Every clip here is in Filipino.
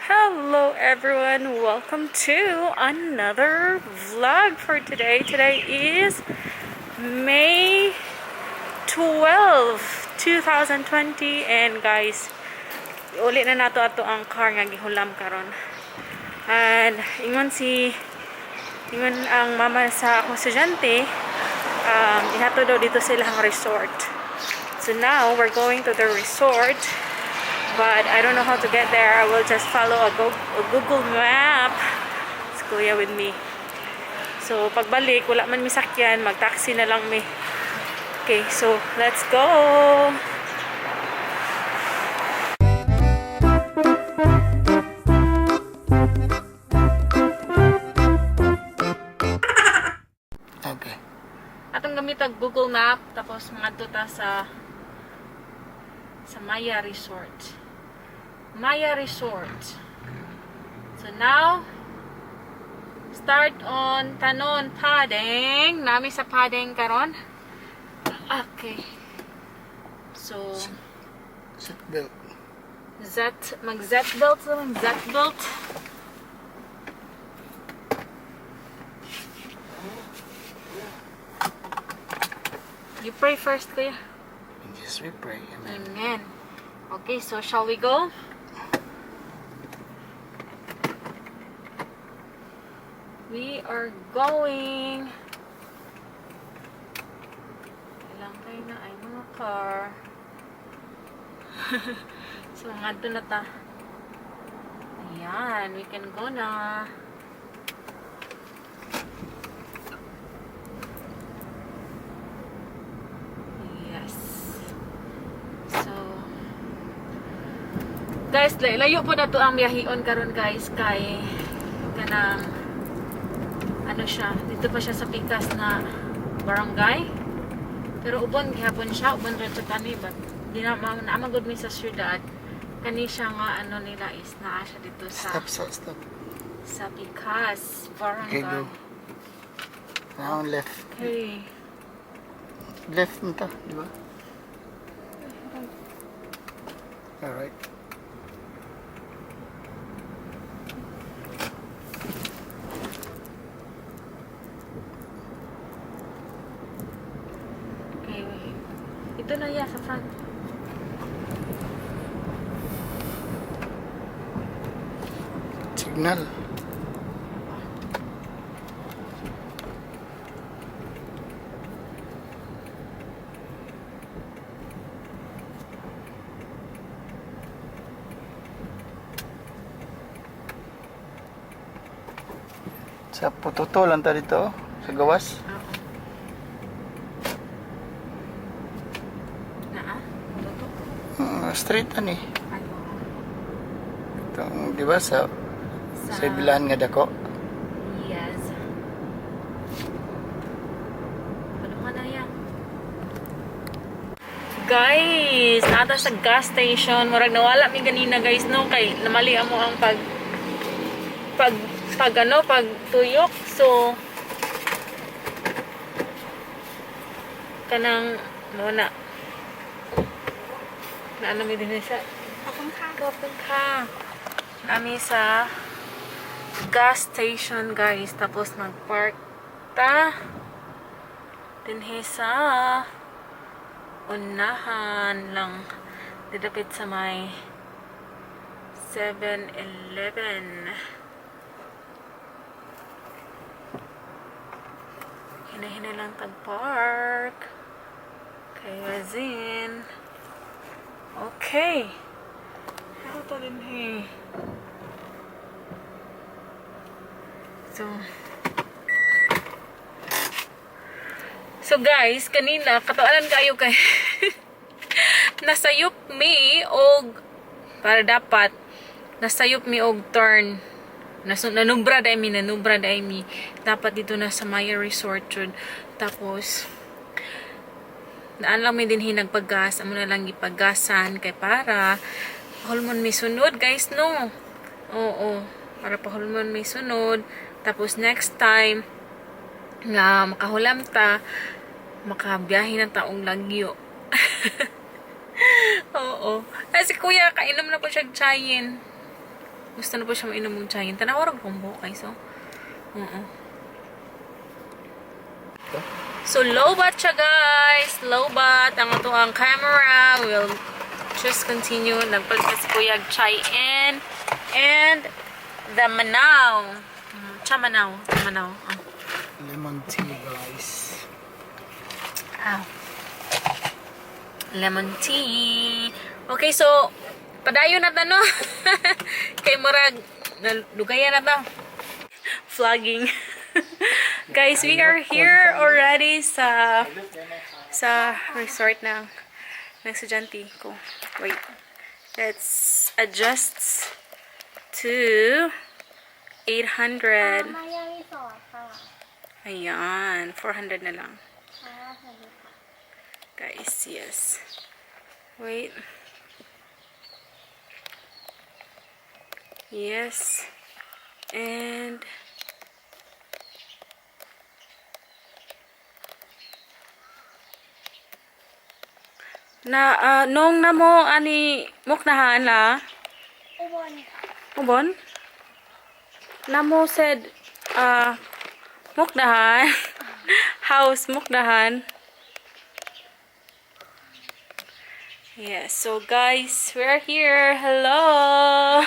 Hello everyone, welcome to another vlog for today. Today is May 12, 2020 and guys, uli na nato ato ang car nga gihulam karon. And ingon ang mama sa akong estudyante, ihato daw dito sa ilang resort. So now we're going to the resort. But I don't know how to get there. I will just follow a Google map. It's Kuya with me. So, pagbalik, wala man mi sakyan. Mag-taxi na lang mi. Okay, so, let's go! Okay. Atong gamit ang Google map. Tapos, mga ta sa Maya Resort. Maya Resort. So now, start on Tanon Padeng. Nami sa Padeng karon. Okay. So, Seatbelt. mag-Z belt sa mag-Z belt. You pray first, Kuya. Yes, we pray. Amen. Amen. Okay, so shall we go? We are going. Kailang tayo na ay mga car. So, ngadto na ta. Ayan, we can go na. Yes. So, guys, layo po na to ang biyahion karon guys, kay kanang ano siya, dito pa siya sa Pikas na barangay. Pero ubon gihapon siya, ubon ra sa kani, but di na naamagod mi sa syudad. Kani siya nga ano nila is naa siya dito sa Stop. sa Pikas barangay. Okay, go. Now left. Okay. Left nito, di ba? Alright. Ito na yan, sa front. Signal. Sa pututo lang tayo dito, sa gawas. Street ani. Ito, di ba sa bilahan nga dako? Yes. Ano ka na yan? Guys, nata sa gas station. Murag nawala mi ganina guys no kay namali mo ang pagtuyok. So kanang muna na ano mi din siya. Kapag ka. Nami sa gas station guys. Tapos nagpark ta. Dinhi sa unahan lang. Didapit sa may 7-Eleven. Hina-hina lang tag-park. Kaya zin. Okay. Ano to din eh. So guys, kanina katuanan kayo kay nasayop mi og para dapat nasayop mi og turn. Nanubra dai mi. Dapat dito na sa Maya Resort jud. Tapos naan lang may din hinagpaggas, amo na lang gipagasan kay para pahulmon may sunod guys no. Oo, para pahulmon may sunod. Tapos next time nga makahulam ta, makabiyahe na taong lagyo. Oo. Kasi kuya, kainom na po siya tsayin. Gusto na po siya mainom ng chai. Tanawar ko mo kay so. So, low-bat siya, guys. Low-bat. Ang ito ang camera. We'll just continue. Nagpalit si Kuya chai and the manaw. Chamanaw. Lemon tea, guys. Lemon tea. Okay, so, padayon na ta, no? Kay Murag, lugayan na ta. Vlogging. Guys, we are here already sa resort ng estudyante ko. Wait. Let's adjust to 800. Ayan, 400 na lang. Guys, yes. Wait. Yes. And nung namo ani muknahan la ubon namo said mukdahan house mukdahan. Yes, so guys, we're here. Hello.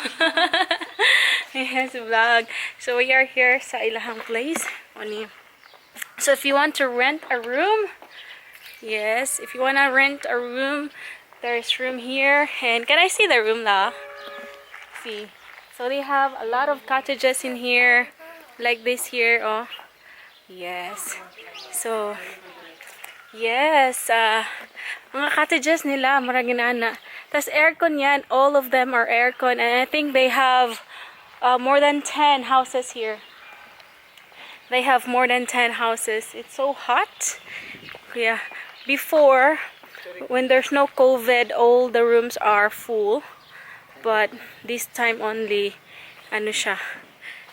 Yes, vlog. So we are here sa ilahang place. So if you want to rent a room, yes, if you want to rent a room, there's room here. And can I see the room la? See. So they have a lot of cottages in here. Like this here, oh. Yes. So, yes, mga cottages nila, maragin na. Tas aircon yan, all of them are aircon. And I think they have more than 10 houses here. They have more than 10 houses. It's so hot. Yeah. Before, when there's no COVID, all the rooms are full. But this time only, ano siya,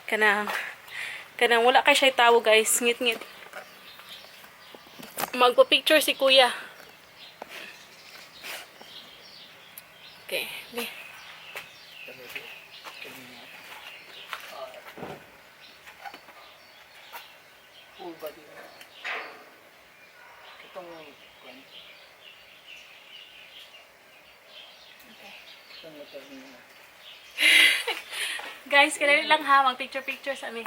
kanang wala kay siya tawo, guys. Ngit-ngit. Magpa-picture si Kuya. Okay. Full body. Itong Guys, kailan lang ha, mag-picture sa amin.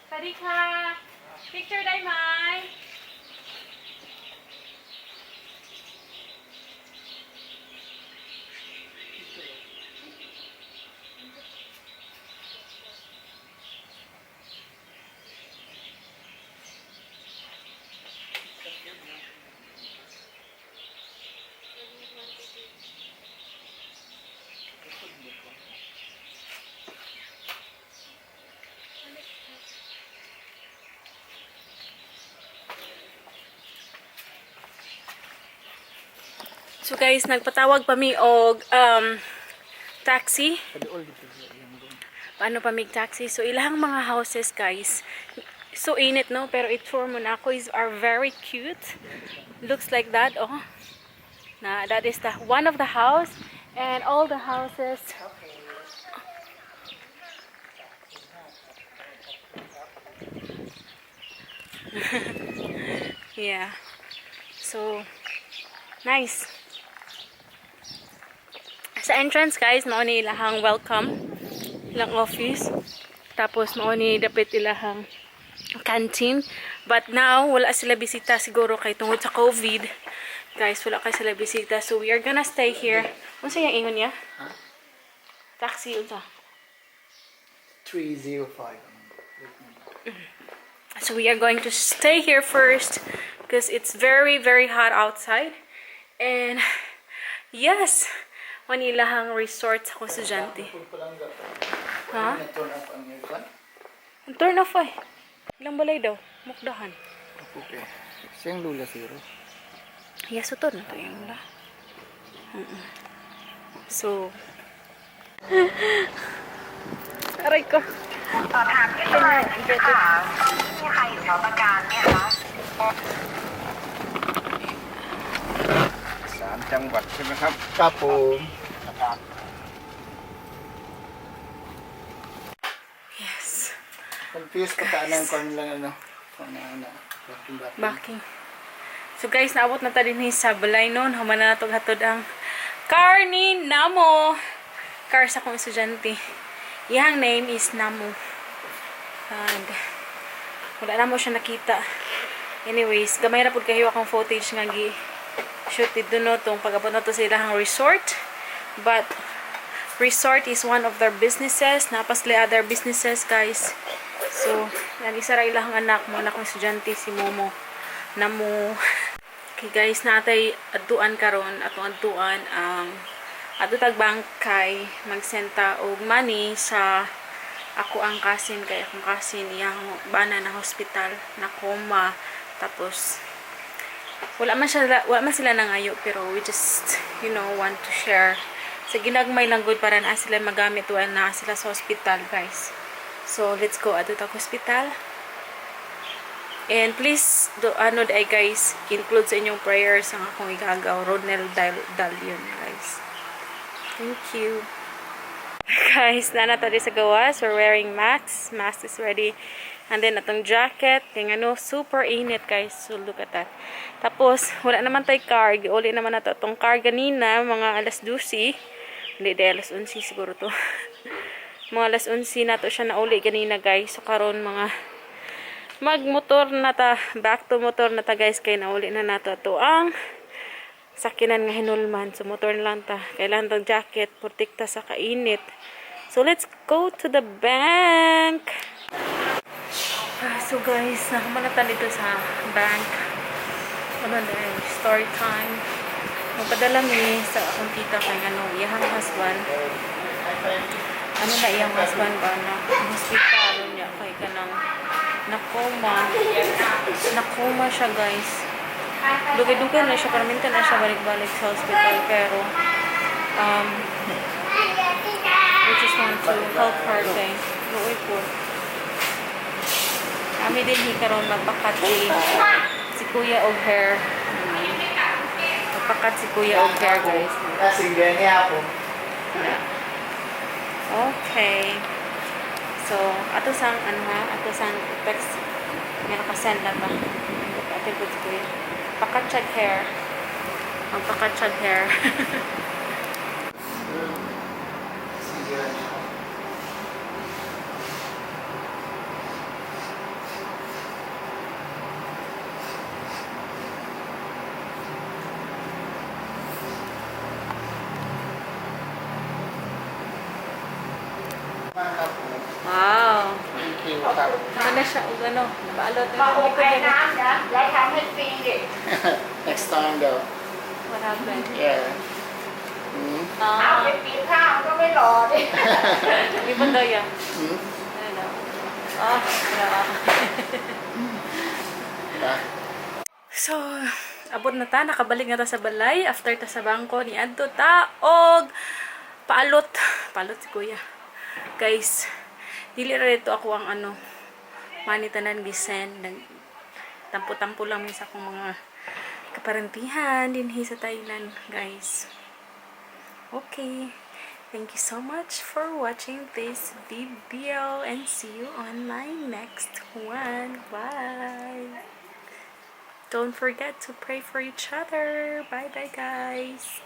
Tadi ka! Picture day, Mai! So guys, nagpatawag pa mi og taxi. Paano pa mig taxi? So ilahang mga houses, guys. So init, no? Pero itour mo na ako are very cute. Looks like that, oh. That is the one of the house and all the houses. Yeah. So nice. Sa entrance, guys, mao ni ilahang welcome, ilang office. Tapos mao ni dapit ilahang canteen. But now wala sila bisita siguro kay tungod sa COVID. Guys, wala kay sila bisita. So we are gonna stay here. Unsa yang ingon niya? Huh? Taxi unsa? 305. So we are going to stay here first because it's very hot outside. And yes, manilahang resort sa estudyante. Ha? Turn off ang aircon? Turn off eh. Ilang balay daw? Mukdahan. Okay. Siyang lula zero. Yes, ito na to yung wala. So, aray ko. สอบถามที่สมาชิกค่ะมีใครอยู่แถวประการไหมคะ 3 จังหวัดใช่ไหมครับครับผม Confused pa ka anang kung lang ano. Backing. Backing. So guys, naabot na tayo din sa balay noon. Human na natog hatod ang car ni Namo. Car sa kong estudyante. Iyang name is Namo. And wala na mo siya nakita. Anyways, gamay na po kayo akong footage nga shoot dito no tong pag-abot na to sa ilang resort. But resort is one of their businesses. Napasli other businesses, guys. So, yan isa ra ilang anak mo na akong estudyante si Momo. Namo. Okay guys, natay adtuan karon atong adtuan ang ato tag bangkay magsenta og money sa ako ang cousin kay akong cousin iyang bana na hospital na coma tapos wala man sila nangayo pero we just want to share sa ginagmay lang good para na sila magamit tuan na sila sa hospital, guys. So let's go ato tag hospital. And please ay guys include sa inyong prayers ang akong igagaw Rodnel Dalion, guys. Thank you. Guys, na tayo sa gawas. We're wearing masks. Mask is ready. And then, atong jacket. Kaya super init, guys. So, look at that. Tapos, wala naman tayo car. Uli naman na to. Itong car ganina, mga alas 12. Hindi, alas 11 siguro to. Mga alas 11 na to siya na uli ganina, guys. So, karon mga magmotor na ta. Back to motor na ta, guys. Kaya nauli na nato. Ito ang sakinan nga Hinulman. So, motor na lang ta. Kailangan tong jacket. Protekta sa kainit. So, let's go to the bank. So, guys, nakamanatan dito sa bank. Ano na story time. Magpadala mi sa akong tita kay iyang husband. Ano na iyang husband ba na hospital niya kay kanang nakoma. Nakoma siya, guys. Dugay-dugay na siya, paramintan na siya balik-balik sa hospital, pero we just want to help her, kay luoy po. Kami din hikaroon magpakat si Kuya og hair. Magpakat si Kuya og hair, guys. Kasing ganyan ako. Okay. So, ato sang ato sang text nga nakasend na ba? Ato po si Kuya. Pakatsyag hair. Ang pakatsyag hair. Wow. Thank you. Kap. Ano na siya? Ano? Nabaalot na มาอบ naman ไอ้ ito. น้ำนะแล้วทำให้ฟรีดิ Next time though. What happened? Yeah. Hmm? เอาไปปีนข้าวก็ไม่รอดิ Di ba daw yan? Hmm? Ano? Oh, wala. Diba? So, abot na ta, nakabalik na ta sa balay after ta sa bangko ni adto ta og paalot si Kuya. Guys, dili ra dito ako ang manitanan bisen, tampo-tampo lang mi sa akong mga kaparentihan dinhi sa Thailand, guys. Okay. Thank you so much for watching this video and see you on my next one. Bye. Don't forget to pray for each other. Bye bye, guys.